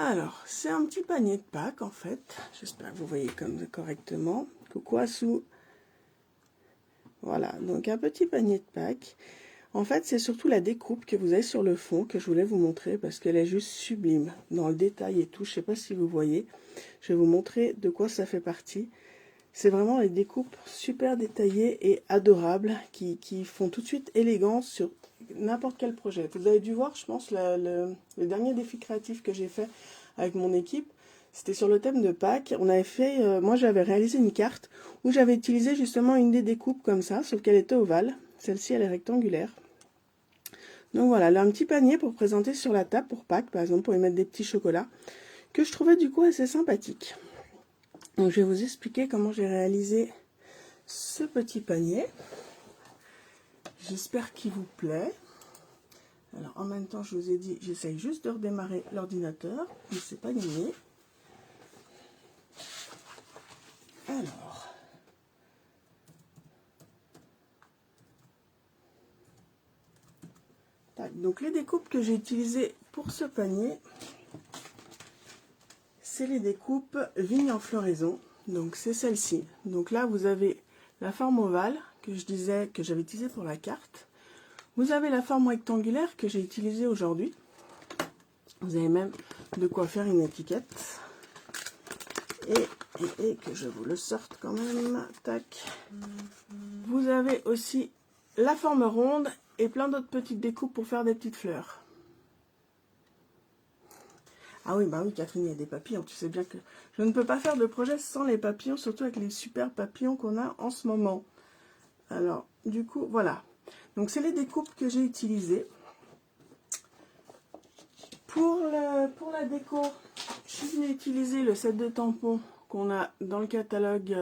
Alors, c'est un petit panier de Pâques en fait. J'espère que vous voyez correctement. Coucou Assou. Voilà, donc un petit panier de Pâques. En fait, c'est surtout la découpe que vous avez sur le fond que je voulais vous montrer parce qu'elle est juste sublime dans le détail et tout. Je ne sais pas si vous voyez. Je vais vous montrer de quoi ça fait partie. C'est vraiment les découpes super détaillées et adorables qui font tout de suite élégance sur n'importe quel projet. Vous avez dû voir, je pense, le dernier défi créatif que j'ai fait avec mon équipe. C'était sur le thème de Pâques. On avait fait, moi j'avais réalisé une carte où j'avais utilisé justement une des découpes comme ça, sauf qu'elle était ovale. Celle-ci, elle est rectangulaire. Donc voilà, là, un petit panier pour présenter sur la table pour Pâques, par exemple, pour y mettre des petits chocolats, que je trouvais du coup assez sympathique. Donc je vais vous expliquer comment j'ai réalisé ce petit panier. J'espère qu'il vous plaît. Alors en même temps, je vous ai dit, j'essaye juste de redémarrer l'ordinateur, mais c'est pas gagné. Alors, donc les découpes que j'ai utilisées pour ce panier, c'est les découpes Vigne en floraison. Donc c'est celle-ci. Donc là, vous avez la forme ovale que je disais que j'avais utilisée pour la carte. Vous avez la forme rectangulaire que j'ai utilisée aujourd'hui. Vous avez même de quoi faire une étiquette. Et que je vous le sorte quand même. Tac. Vous avez aussi la forme ronde et plein d'autres petites découpes pour faire des petites fleurs. Ah oui, bah oui, Catherine, il y a des papillons. Tu sais bien que je ne peux pas faire de projet sans les papillons, surtout avec les super papillons qu'on a en ce moment. Alors, du coup, voilà. Donc, c'est les découpes que j'ai utilisées. Pour la déco, je suis venue utiliser le set de tampons qu'on a dans le catalogue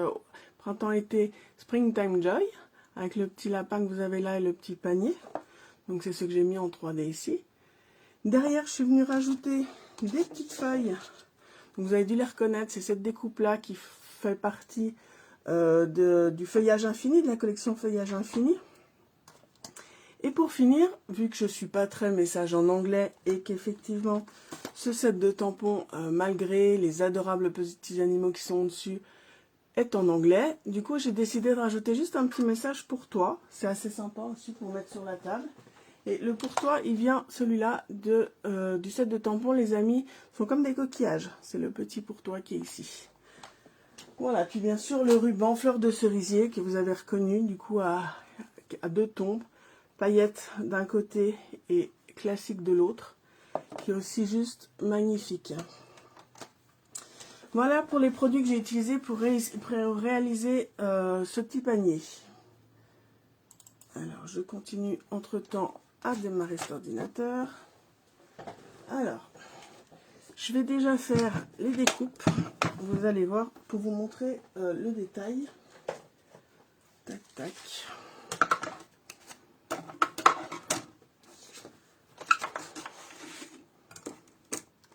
Printemps-été Springtime Joy, avec le petit lapin que vous avez là et le petit panier. Donc, c'est ce que j'ai mis en 3D ici. Derrière, je suis venue rajouter des petites feuilles. Donc, vous avez dû les reconnaître, c'est cette découpe-là qui fait partie du feuillage infini, de la collection Feuillage infini. Et pour finir, vu que je ne suis pas très message en anglais et qu'effectivement ce set de tampons, malgré les adorables petits animaux qui sont dessus, est en anglais, du coup j'ai décidé de rajouter juste un petit message pour toi. C'est assez sympa aussi pour mettre sur la table. Et le pour toi, il vient celui-là du set de tampons, les amis, sont comme des coquillages. C'est le petit pour toi qui est ici. Voilà, puis bien sûr le ruban fleur de cerisier que vous avez reconnu du coup à 2 tons. Paillettes d'un côté et classique de l'autre, qui est aussi juste magnifique. Voilà pour les produits que j'ai utilisés pour réaliser ce petit panier. Alors, je continue entre-temps à démarrer cet ordinateur. Alors, je vais déjà faire les découpes. Vous allez voir pour vous montrer le détail. Tac, tac.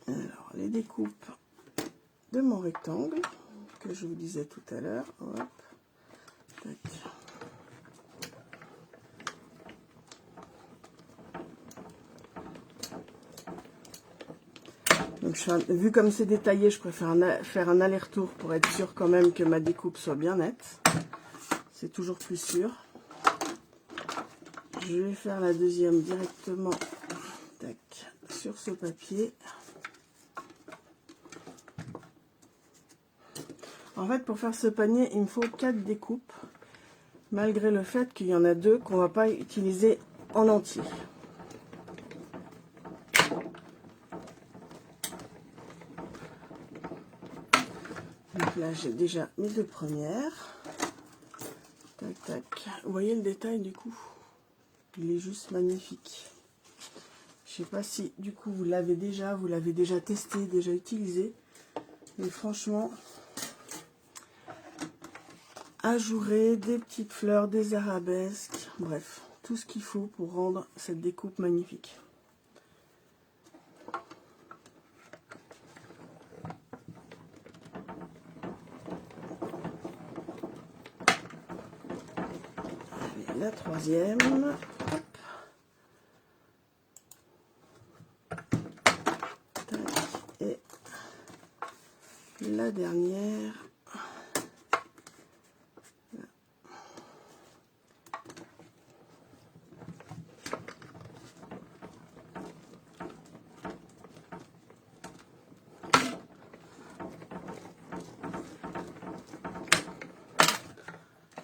Alors, les découpes de mon rectangle que je vous disais tout à l'heure. Hop. Tac. Donc, vu comme c'est détaillé, je préfère faire un aller-retour pour être sûr quand même que ma découpe soit bien nette. C'est toujours plus sûr. Je vais faire la deuxième directement tac, sur ce papier. En fait, pour faire ce panier, il me faut 4 découpes, malgré le fait qu'il y en a 2 qu'on ne va pas utiliser en entier. Donc là, j'ai déjà mes 2 premières. Tac, tac. Vous voyez le détail du coup? Il est juste magnifique. Je sais pas si du coup vous l'avez déjà testé, déjà utilisé. Mais franchement, ajouré, des petites fleurs, des arabesques, bref, tout ce qu'il faut pour rendre cette découpe magnifique. Allez, la troisième. Hop. Tac, et la dernière.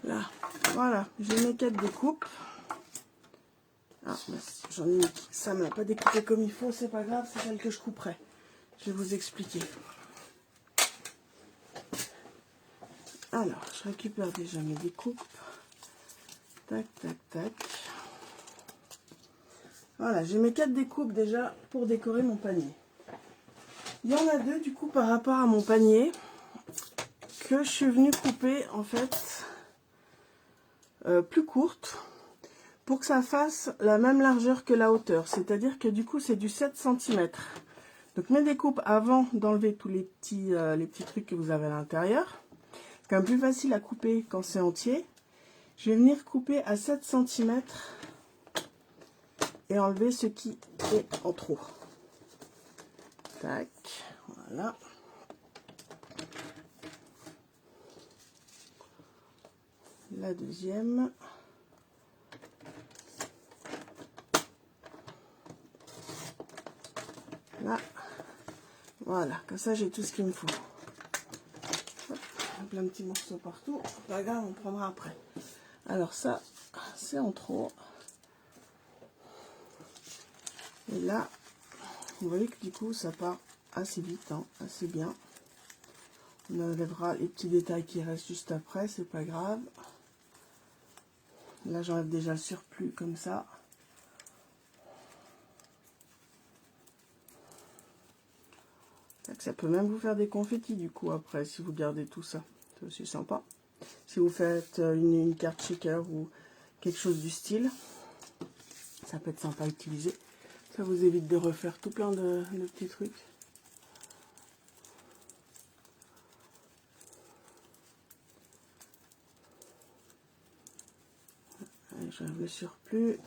Là, voilà, j'ai mes 4 découpes. Ah, j'en ai une, ça ne m'a pas découpé comme il faut, c'est pas grave, c'est celle que je couperai. Je vais vous expliquer. Alors, je récupère déjà mes découpes. Tac, tac, tac. Voilà, j'ai mes 4 découpes déjà pour décorer mon panier. Il y en a 2 du coup par rapport à mon panier que je suis venue couper en fait plus courte pour que ça fasse la même largeur que la hauteur. C'est-à-dire que du coup c'est du 7 cm. Donc mes découpes, avant d'enlever tous les petits trucs que vous avez à l'intérieur, c'est quand même plus facile à couper quand c'est entier. Je vais venir couper à 7 cm et enlever ce qui est en trop. Tac, voilà. La deuxième. Là. Voilà, comme ça j'ai tout ce qu'il me faut. Hop, plein de petits morceaux partout. Pas grave, on prendra après. Alors ça, c'est en trop. Et là, vous voyez que du coup ça part assez vite, hein, assez bien. On enlèvera les petits détails qui restent juste après, c'est pas grave. Là j'enlève déjà le surplus comme ça. Ça peut même vous faire des confettis du coup après si vous gardez tout ça. C'est aussi sympa. Si vous faites une carte shaker ou quelque chose du style, ça peut être sympa à utiliser. Ça vous évite de refaire tout plein de petits trucs. Allez, j'enlève le surplus.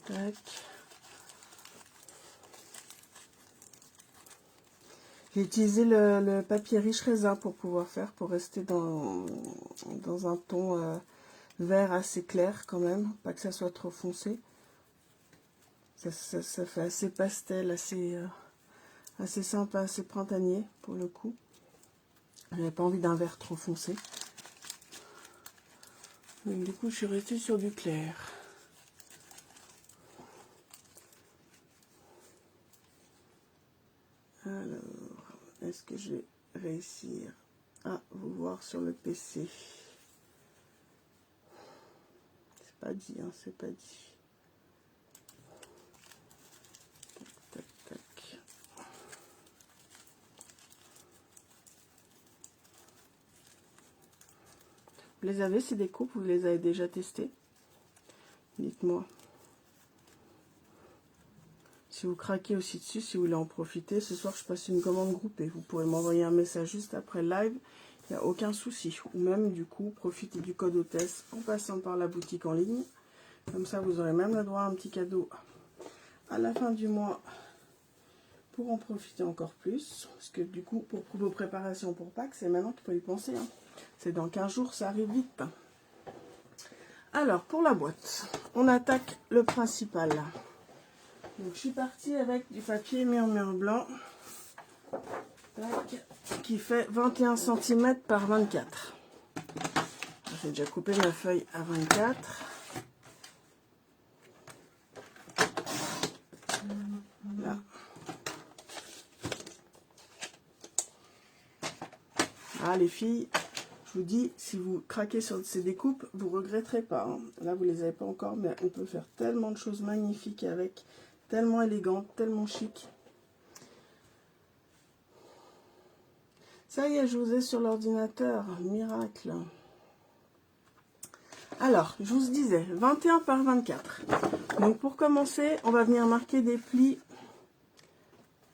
Tac. J'ai utilisé le papier riche raisin pour pouvoir faire, pour rester dans un ton vert assez clair quand même, pas que ça soit trop foncé. Ça fait assez pastel, assez sympa, assez printanier pour le coup. J'avais pas envie d'un vert trop foncé. Donc du coup je suis restée sur du clair. Alors, est-ce que je vais réussir à vous voir sur le PC? C'est pas dit, hein, c'est pas dit. Tac, tac, tac. Vous les avez ces découpes? Vous les avez déjà testées? Dites-moi. Si vous craquez aussi dessus, si vous voulez en profiter, ce soir je passe une commande groupée. Vous pourrez m'envoyer un message juste après le live, il n'y a aucun souci. Ou même du coup, profitez du code hôtesse en passant par la boutique en ligne. Comme ça, vous aurez même le droit à un petit cadeau à la fin du mois pour en profiter encore plus. Parce que du coup, pour vos préparations pour Pâques, c'est maintenant qu'il faut y penser. Hein. C'est dans 15 jours, ça arrive vite. Alors, pour la boîte, on attaque le principal. Donc je suis partie avec du papier murmure blanc qui fait 21 cm par 24. J'ai déjà coupé ma feuille à 24. Là. Ah les filles, je vous dis, si vous craquez sur ces découpes, vous ne regretterez pas. Hein. Là vous les avez pas encore, mais on peut faire tellement de choses magnifiques avec. Tellement élégante, tellement chic. Ça y est, je vous ai sur l'ordinateur. Miracle. Alors, je vous disais, 21 par 24. Donc pour commencer, on va venir marquer des plis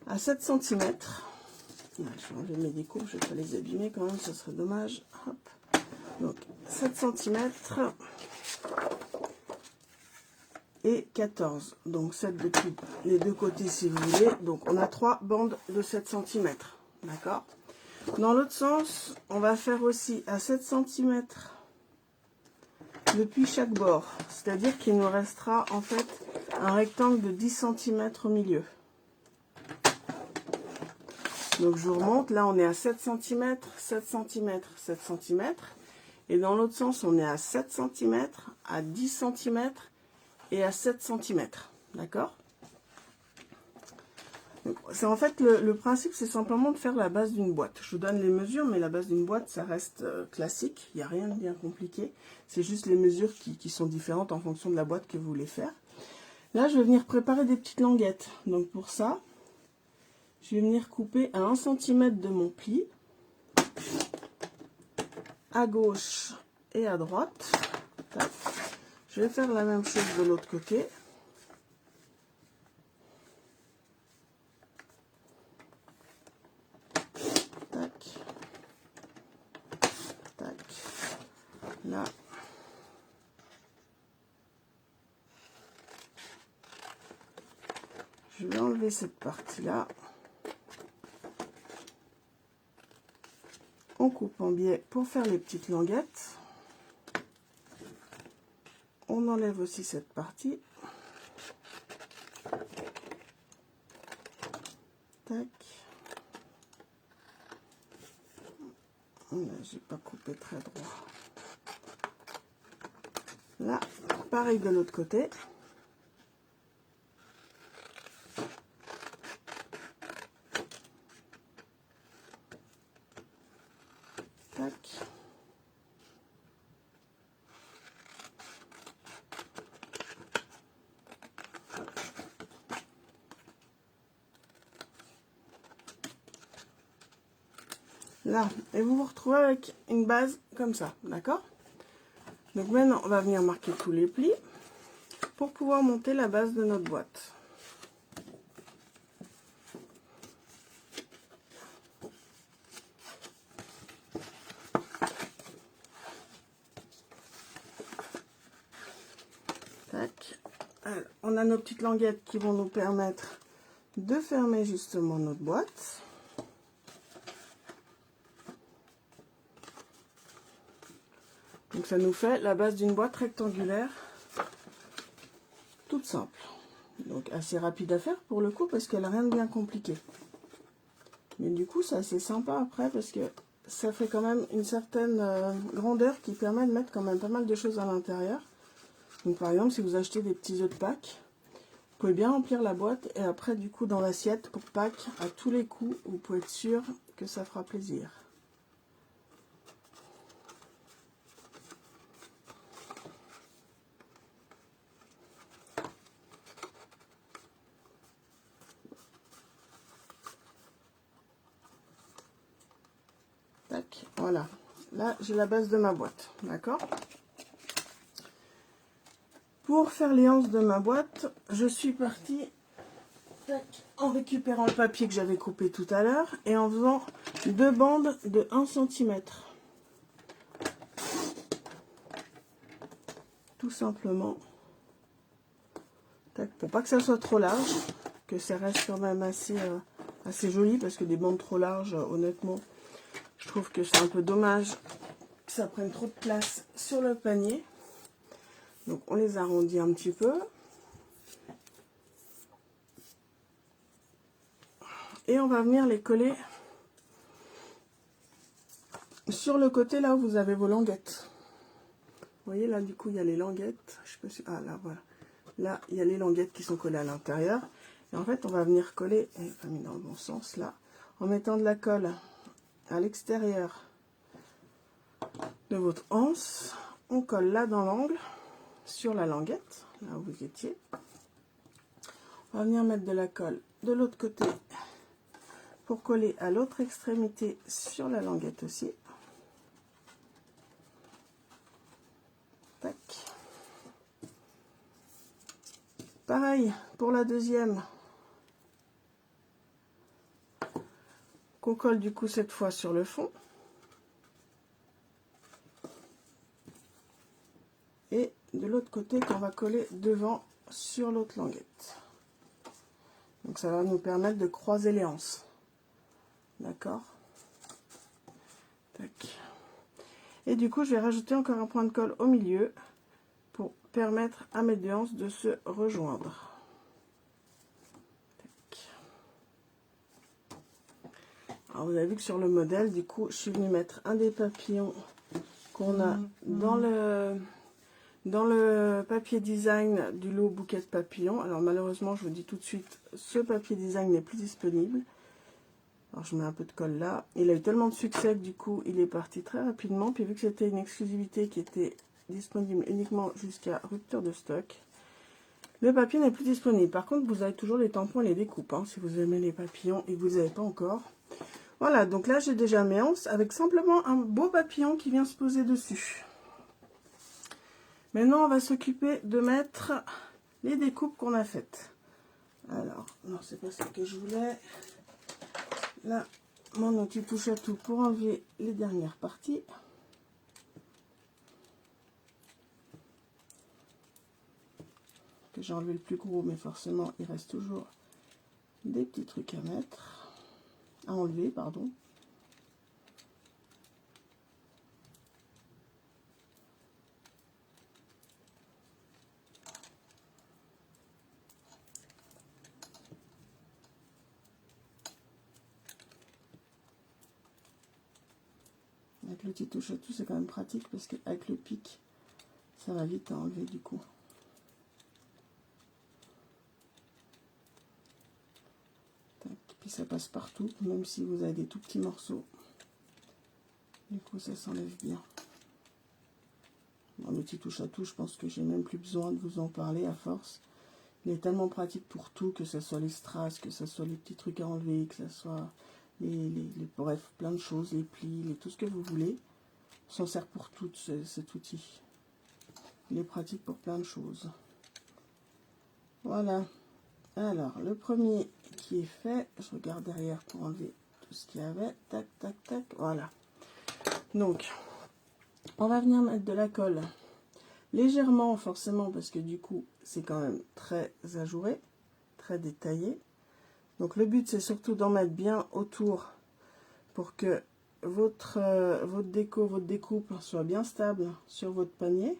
à 7 cm. Je vais enlever mes découpes, je ne vais pas les abîmer quand même, ce serait dommage. Hop. Donc 7 cm. Et 14, donc 7 de tous les deux côtés si vous voulez. Donc on a 3 bandes de 7 cm, d'accord. Dans l'autre sens, on va faire aussi à 7 cm depuis chaque bord. C'est-à-dire qu'il nous restera en fait un rectangle de 10 cm au milieu. Donc je vous remonte, là on est à 7 cm, 7 cm, 7 cm. Et dans l'autre sens, on est à 7 cm, à 10 cm et à 7 cm. D'accord? C'est en fait le principe, c'est simplement de faire la base d'une boîte. Je vous donne les mesures, mais la base d'une boîte, ça reste classique. Il n'y a rien de bien compliqué. C'est juste les mesures qui sont différentes en fonction de la boîte que vous voulez faire. Là, je vais venir préparer des petites languettes. Donc pour ça, je vais venir couper à 1 cm de mon pli, à gauche et à droite. Tac. Je vais faire la même chose de l'autre côté. Tac. Tac. Là. Je vais enlever cette partie-là. On coupe en biais pour faire les petites languettes. On enlève aussi cette partie. Tac. J'ai pas coupé très droit. Là, pareil de l'autre côté. Tac. Là, et vous vous retrouvez avec une base comme ça, d'accord? Donc maintenant, on va venir marquer tous les plis pour pouvoir monter la base de notre boîte. Tac. Alors, on a nos petites languettes qui vont nous permettre de fermer justement notre boîte. Donc ça nous fait la base d'une boîte rectangulaire toute simple. Donc assez rapide à faire pour le coup parce qu'elle n'a rien de bien compliqué. Mais du coup c'est assez sympa après parce que ça fait quand même une certaine grandeur qui permet de mettre quand même pas mal de choses à l'intérieur. Donc par exemple si vous achetez des petits œufs de Pâques, vous pouvez bien remplir la boîte et après du coup dans l'assiette pour Pâques à tous les coups vous pouvez être sûr que ça fera plaisir. Tac, voilà. Là, j'ai la base de ma boîte, d'accord? Pour faire les anses de ma boîte, je suis partie en récupérant le papier que j'avais coupé tout à l'heure et en faisant deux bandes de 1 cm. Tout simplement. Tac, pour pas que ça soit trop large, que ça reste quand même assez joli, parce que des bandes trop larges, honnêtement, je trouve que c'est un peu dommage que ça prenne trop de place sur le panier. Donc on les arrondit un petit peu. Et on va venir les coller sur le côté là où vous avez vos languettes. Vous voyez là du coup il y a les languettes. Je sais pas si... Ah là voilà. Là il y a les languettes qui sont collées à l'intérieur. Et en fait on va venir coller, et pas mis dans le bon sens là, en mettant de la colle à l'extérieur de votre anse. On colle là dans l'angle, sur la languette, là où vous étiez. On va venir mettre de la colle de l'autre côté pour coller à l'autre extrémité sur la languette aussi. Tac. Pareil pour la deuxième, qu'on colle du coup cette fois sur le fond. Et de l'autre côté qu'on va coller devant sur l'autre languette. Donc ça va nous permettre de croiser les anses. D'accord? Tac. Et du coup, je vais rajouter encore un point de colle au milieu pour permettre à mes deux anses de se rejoindre. Tac. Alors, vous avez vu que sur le modèle, du coup, je suis venue mettre un des papillons qu'on a dans le papier design du lot bouquet de papillons. Alors, malheureusement, je vous dis tout de suite, ce papier design n'est plus disponible. Alors, je mets un peu de colle là. Il a eu tellement de succès que du coup, il est parti très rapidement. Puis, vu que c'était une exclusivité qui était disponible uniquement jusqu'à rupture de stock, le papier n'est plus disponible. Par contre, vous avez toujours les tampons et les découpes, hein, si vous aimez les papillons et que vous n'avez pas encore. Voilà, donc là, j'ai déjà mes anses avec simplement un beau papillon qui vient se poser dessus. Maintenant, on va s'occuper de mettre les découpes qu'on a faites. Alors, non, c'est pas ça que je voulais. Là, mon outil touche à tout pour enlever les dernières parties. Que j'ai enlevé le plus gros, mais forcément, il reste toujours des petits trucs à mettre. À enlever, pardon. Avec l'outil touche à tout, c'est quand même pratique parce qu'avec le pic, ça va vite à enlever du coup. Tac. Puis ça passe partout, même si vous avez des tout petits morceaux. Du coup, ça s'enlève bien. Bon, l'outil touche à tout, je pense que j'ai même plus besoin de vous en parler à force. Il est tellement pratique pour tout, que ce soit les strass, que ce soit les petits trucs à enlever, que ce soit bref, plein de choses, les plis, tout ce que vous voulez. On s'en sert pour tout cet outil. Il est pratique pour plein de choses. Voilà. Alors, le premier qui est fait, je regarde derrière pour enlever tout ce qu'il y avait. Tac, tac, tac. Voilà. Donc, on va venir mettre de la colle. Légèrement, forcément, parce que du coup, c'est quand même très ajouré, très détaillé. Donc, le but, c'est surtout d'en mettre bien autour pour que votre déco, votre découpe soit bien stable sur votre panier.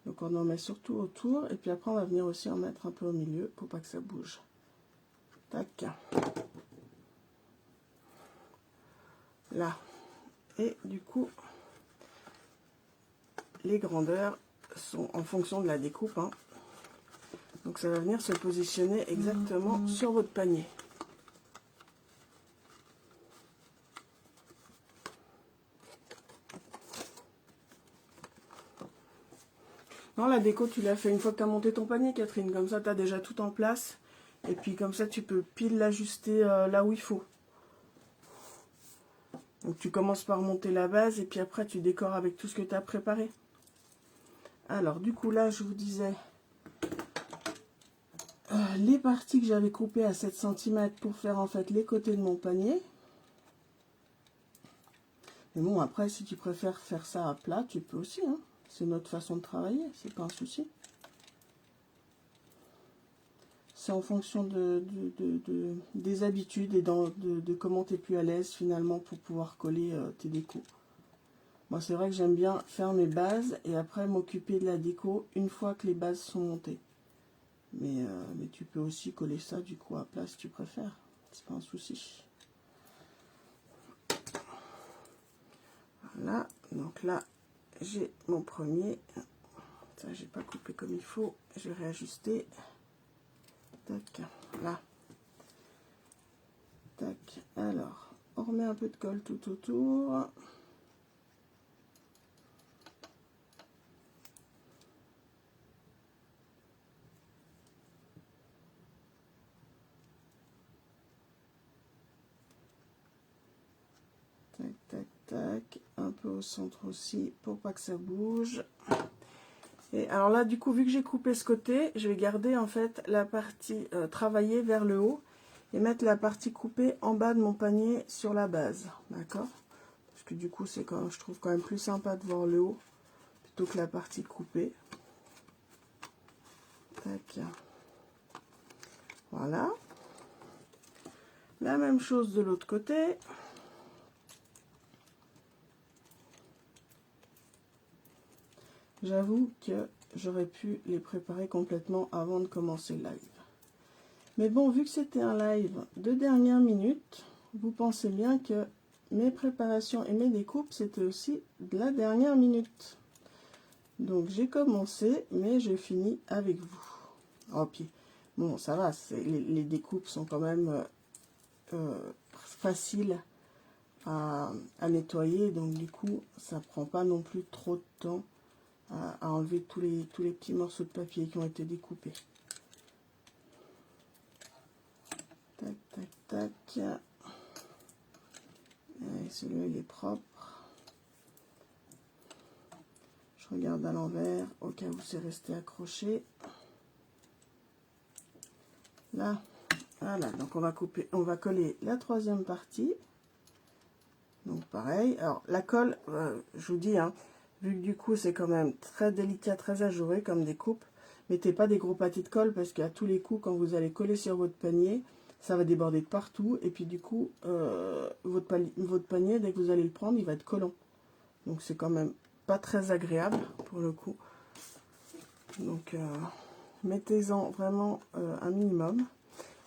Donc, on en met surtout autour. Et puis après, on va venir aussi en mettre un peu au milieu pour pas que ça bouge. Tac. Là. Et du coup, les grandeurs sont en fonction de la découpe, hein. Donc ça va venir se positionner exactement sur votre panier. Non, la déco, tu l'as fait une fois que tu as monté ton panier, Catherine. Comme ça, tu as déjà tout en place. Et puis comme ça, tu peux pile l'ajuster là où il faut. Donc tu commences par monter la base et puis après, tu décores avec tout ce que tu as préparé. Alors, du coup, là, je vous disais... les parties que j'avais coupées à 7 cm pour faire en fait les côtés de mon panier. Mais bon, après, si tu préfères faire ça à plat, tu peux aussi, hein. C'est notre façon de travailler, c'est pas un souci. C'est en fonction des habitudes et de comment tu es plus à l'aise finalement pour pouvoir coller tes décos. Moi, c'est vrai que j'aime bien faire mes bases et après m'occuper de la déco une fois que les bases sont montées. Mais tu peux aussi coller ça du coup à plat si tu préfères. C'est pas un souci. Voilà, donc là, j'ai mon premier. Ça, j'ai pas coupé comme il faut. Je vais réajuster. Tac, là. Tac, alors, on remet un peu de colle tout autour. Tac, tac, tac. Un peu au centre aussi pour pas que ça bouge. Et alors là, du coup, vu que j'ai coupé ce côté, je vais garder en fait la partie travaillée vers le haut et mettre la partie coupée en bas de mon panier sur la base. D'accord? Parce que du coup, c'est quand même, je trouve quand même plus sympa de voir le haut plutôt que la partie coupée. Tac. Voilà. La même chose de l'autre côté. J'avoue que j'aurais pu les préparer complètement avant de commencer le live. Mais bon, vu que c'était un live de dernière minute, vous pensez bien que mes préparations et mes découpes, c'était aussi de la dernière minute. Donc j'ai commencé, mais j'ai fini avec vous. Oh, puis, bon, ça va, les découpes sont quand même faciles à nettoyer, donc du coup, ça prend pas non plus trop de temps à enlever tous les petits morceaux de papier qui ont été découpés. Tac, tac, tac. Et celui-là, il est propre. Je regarde à l'envers, au cas où c'est resté accroché. Là, voilà, donc on va coller la troisième partie. Donc pareil, alors la colle, je vous dis, hein, vu que du coup c'est quand même très délicat, très ajouré comme découpe, mettez pas des gros pâtés de colle parce qu'à tous les coups, quand vous allez coller sur votre panier, ça va déborder de partout. Et puis du coup, votre panier, dès que vous allez le prendre, il va être collant. Donc c'est quand même pas très agréable pour le coup. Donc mettez-en vraiment un minimum.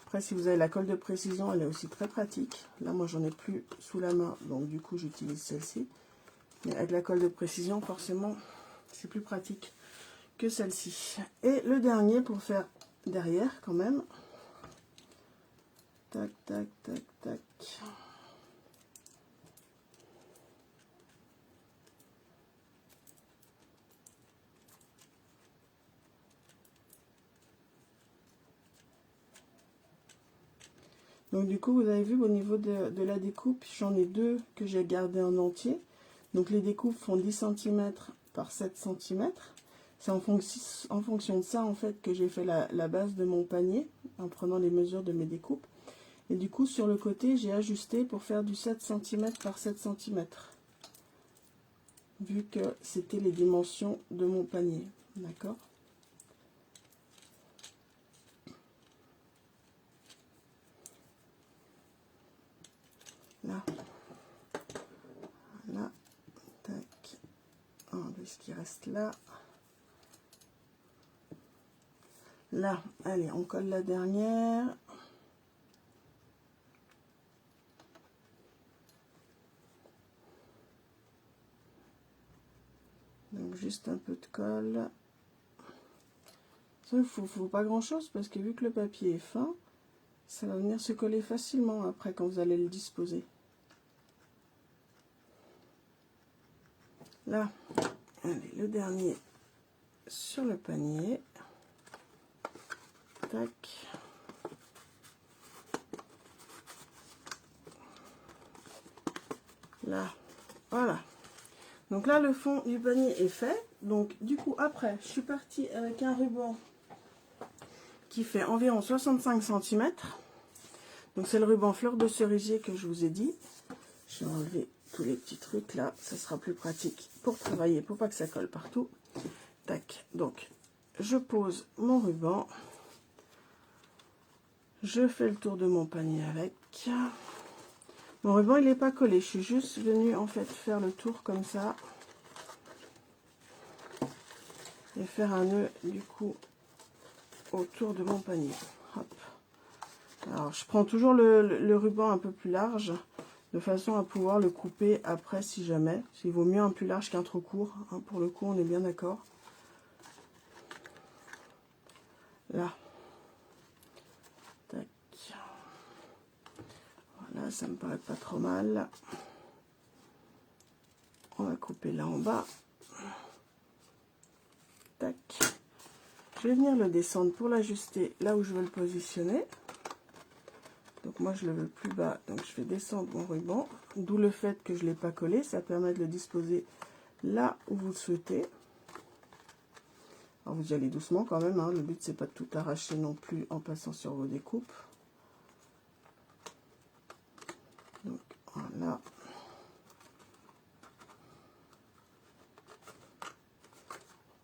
Après, si vous avez la colle de précision, elle est aussi très pratique. Là, moi, j'en ai plus sous la main, donc du coup, j'utilise celle-ci. Mais avec la colle de précision, forcément, c'est plus pratique que celle-ci. Et le dernier, pour faire derrière, quand même. Tac, tac, tac, tac. Donc du coup, vous avez vu au niveau de la découpe, j'en ai deux que j'ai gardé en entier. Donc les découpes font 10 cm par 7 cm. C'est en fonction de ça en fait que j'ai fait la base de mon panier en prenant les mesures de mes découpes. Et du coup sur le côté, j'ai ajusté pour faire du 7 cm par 7 cm. Vu que c'était les dimensions de mon panier. D'accord ? Là, là, tac, enlever ce qui reste là. Là, allez, on colle la dernière. Donc juste un peu de colle. Il ne faut pas grand chose parce que vu que le papier est fin, ça va venir se coller facilement après quand vous allez le disposer. Là, allez, le dernier sur le panier. Tac. Là, voilà. Donc là, le fond du panier est fait. Donc du coup, après, je suis partie avec un ruban qui fait environ 65 cm. Donc c'est le ruban fleur de cerisier que je vous ai dit. Je vais enlever tous les petits trucs là, ça sera plus pratique pour travailler, pour pas que ça colle partout. Tac, donc je pose mon ruban. Je fais le tour de mon panier avec. Mon ruban il n'est pas collé, je suis juste venue en fait faire le tour comme ça. Et faire un nœud du coup autour de mon panier. Hop. Alors je prends toujours le ruban un peu plus large, de façon à pouvoir le couper après si jamais. Il vaut mieux un plus large qu'un trop court, hein, pour le coup on est bien d'accord. Là. Tac. Voilà, ça me paraît pas trop mal. On va couper là en bas. Tac. Je vais venir le descendre pour l'ajuster là où je veux le positionner. Donc moi je le veux plus bas, donc je vais descendre mon ruban. D'où le fait que je ne l'ai pas collé, ça permet de le disposer là où vous le souhaitez. Alors vous y allez doucement quand même, hein. Le but c'est pas de tout arracher non plus en passant sur vos découpes. Donc voilà.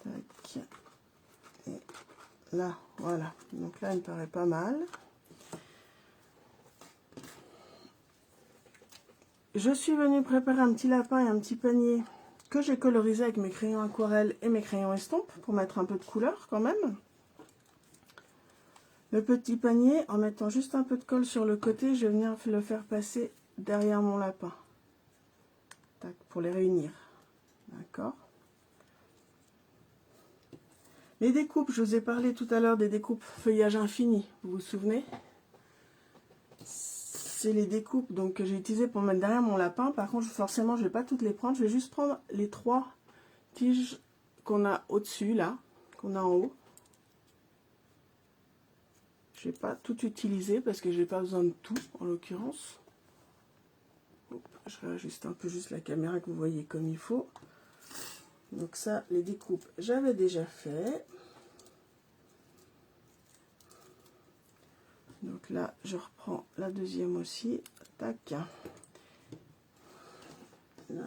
Tac. Et là, voilà. Donc là il me paraît pas mal. je suis venue préparer un petit lapin et un petit panier que j'ai colorisé avec mes crayons aquarelle et mes crayons estampes pour mettre un peu de couleur quand même. Le petit panier, en mettant juste un peu de colle sur le côté, je vais venir le faire passer derrière mon lapin. Tac, pour les réunir. D'accord. Les découpes, je vous ai parlé tout à l'heure des découpes feuillage infini, vous vous souvenez? C'est les découpes donc, que j'ai utilisées pour mettre derrière mon lapin. Par contre, forcément, je ne vais pas toutes les prendre. Je vais juste prendre les 3 tiges qu'on a au-dessus, là, qu'on a en haut. Je ne vais pas tout utiliser parce que je n'ai pas besoin de tout, en l'occurrence. Je réajuste un peu juste la caméra que vous voyez comme il faut. Donc ça, les découpes, j'avais déjà fait. Donc là, je reprends la deuxième aussi. Tac. Là.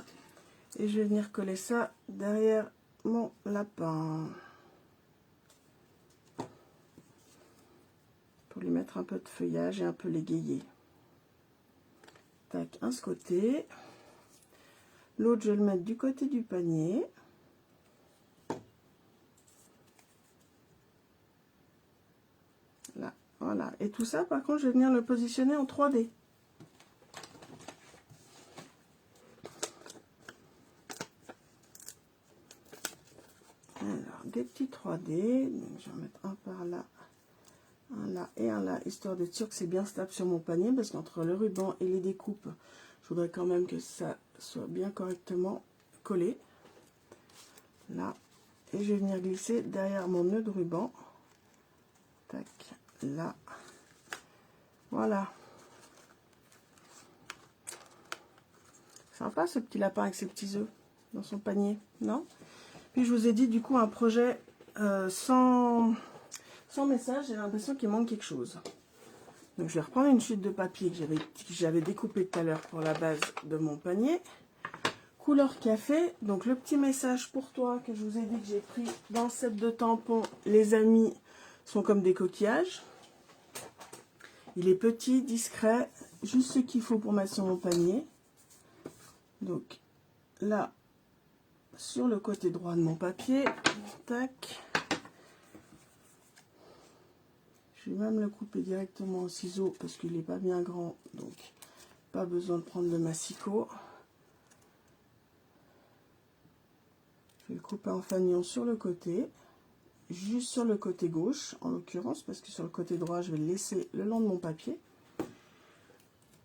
Et je vais venir coller ça derrière mon lapin. Pour lui mettre un peu de feuillage et un peu l'égayer. Tac, un de ce côté. L'autre, je vais le mettre du côté du panier. Là, voilà. Et tout ça, par contre, je vais venir le positionner en 3D. Alors, des petits 3D. Donc, je vais en mettre un par là, un là et un là, histoire d'être sûr que c'est bien stable sur mon panier, parce qu'entre le ruban et les découpes, je voudrais quand même que ça soit bien correctement collé. Là. Et je vais venir glisser derrière mon nœud de ruban. Tac, là. Voilà. Sympa ce petit lapin avec ses petits œufs dans son panier, non? Puis je vous ai dit du coup un projet sans message, j'ai l'impression qu'il manque quelque chose. Donc je vais reprendre une chute de papier que j'avais découpé tout à l'heure pour la base de mon panier. Couleur café, donc le petit message pour toi que je vous ai dit que j'ai pris dans le set de tampons, les amis sont comme des coquillages. Il est petit, discret, juste ce qu'il faut pour mettre sur mon panier. Donc là, sur le côté droit de mon papier, tac. Je vais même le couper directement au ciseau parce qu'il n'est pas bien grand, donc pas besoin de prendre le massicot. Je vais le couper en fanion sur le côté, juste sur le côté gauche en l'occurrence, parce que sur le côté droit, je vais le laisser le long de mon papier.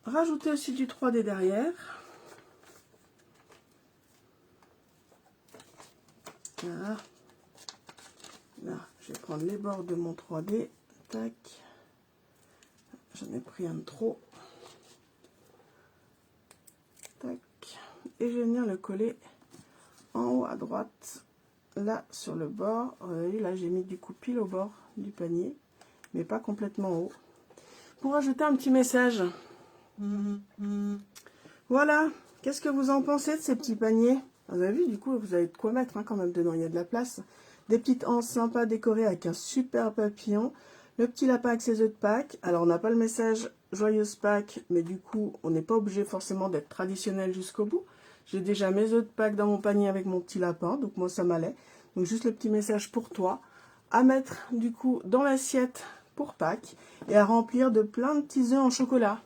Rajouter aussi du 3D derrière. Voilà. Là, je vais prendre les bords de mon 3D. Tac. J'en ai pris un de trop. Tac. Et je vais venir le coller en haut à droite. Là, sur le bord. Et là, j'ai mis du coup pile au bord du panier. Mais pas complètement haut. Pour ajouter un petit message. Voilà. Qu'est-ce que vous en pensez de ces petits paniers? Vous avez vu, du coup, vous avez de quoi mettre hein, quand même dedans. Il y a de la place. Des petites anses sympas décorées avec un super papillon. Le petit lapin avec ses œufs de Pâques. Alors, on n'a pas le message Joyeuse Pâques, mais du coup, on n'est pas obligé forcément d'être traditionnel jusqu'au bout. J'ai déjà mes œufs de Pâques dans mon panier avec mon petit lapin, donc moi, ça m'allait. Donc, juste le petit message pour toi, à mettre, du coup, dans l'assiette pour Pâques et à remplir de plein de petits œufs en chocolat.